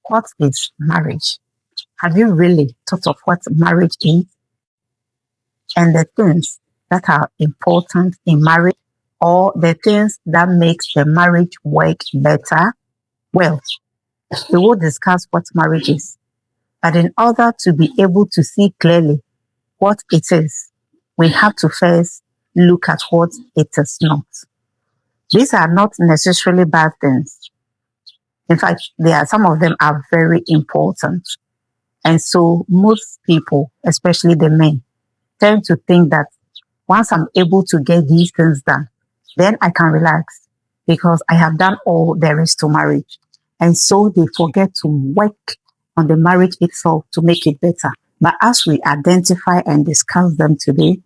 What is marriage? Have you really thought of what marriage is and the things that are important in marriage or the things that makes the marriage work better? Well, we will discuss what marriage is. But in order to be able to see clearly what it is, we have to first look at what it is not. These are not necessarily bad things. In fact, some of them are very important. And so most people, especially the men, tend to think that once I'm able to get these things done, then I can relax because I have done all there is to marriage. And so they forget to work on the marriage itself to make it better. But as we identify and discuss them today,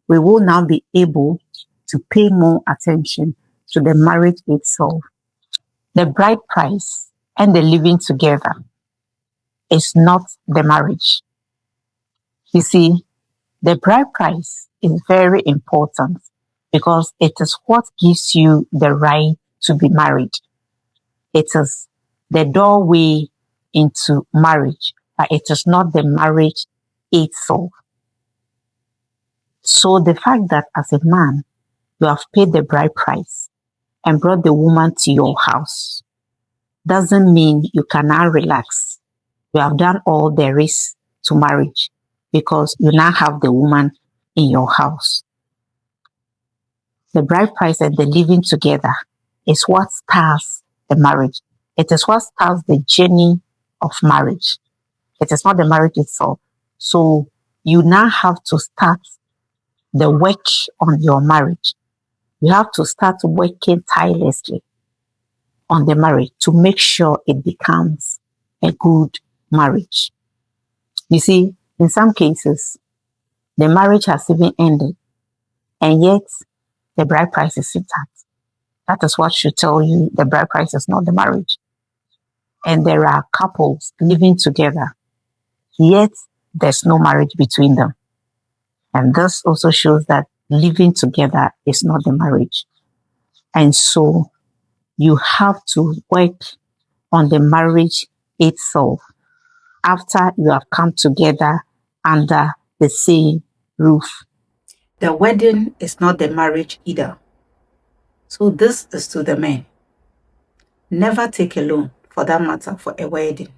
we will now be able to pay more attention to the marriage itself. The bride price and the living together is not the marriage. You see, the bride price is very important because it is what gives you the right to be married. It is the doorway into marriage, but it is not the marriage itself. So the fact that as a man, you have paid the bride price and brought the woman to your house doesn't mean you can now relax. You have done all there is to marriage because you now have the woman in your house. The bride price and the living together is what starts the marriage. It is what starts the journey of marriage. It is not the marriage itself. So you now have to start the work on your marriage. You have to start working tirelessly on the marriage to make sure it becomes a good marriage. You see, in some cases, the marriage has even ended, and yet the bride price is intact. That is what should tell you the bride price is not the marriage. And there are couples living together, yet there's no marriage between them. And this also shows that living together is not the marriage. And so you have to work on the marriage itself after you have come together under the same roof. The wedding is not the marriage either. So this is to the men. Never take a loan, for that matter, for a wedding.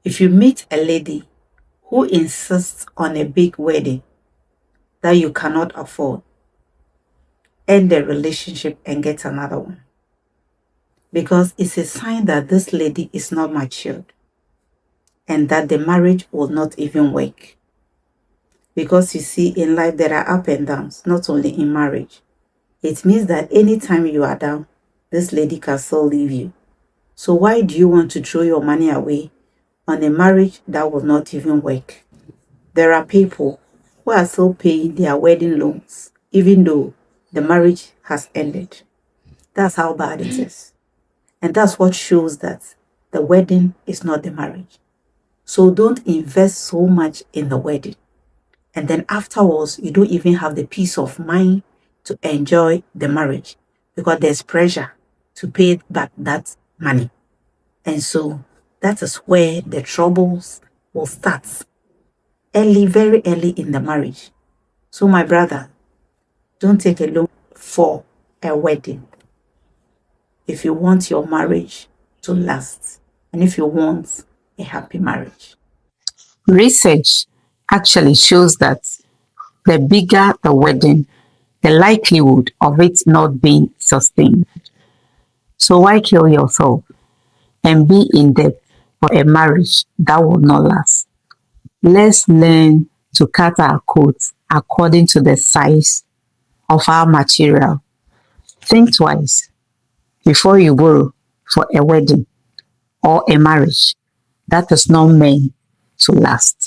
If you meet a lady who insists on a big wedding that you cannot afford, end the relationship and get another one. Because it's a sign that this lady is not matured and that the marriage will not even work. Because you see, in life there are up and downs, not only in marriage. It means that anytime you are down, this lady can still leave you. So why do you want to throw your money away on a marriage that will not even work? There are people who are still paying their wedding loans, even though the marriage has ended. That's how bad it is. And that's what shows that the wedding is not the marriage. So don't invest so much in the wedding. And then afterwards, you don't even have the peace of mind to enjoy the marriage because there's pressure to pay back that money. And so that is where the troubles will start early, very early in the marriage. So my brother, don't take a loan for a wedding if you want your marriage to last and if you want a happy marriage. Research actually shows that the bigger the wedding, the likelihood of it not being sustained. So why kill yourself and be in debt for a marriage that will not last? Let's learn to cut our coats according to the size of our material. Think twice before you borrow for a wedding or a marriage that is not meant to last.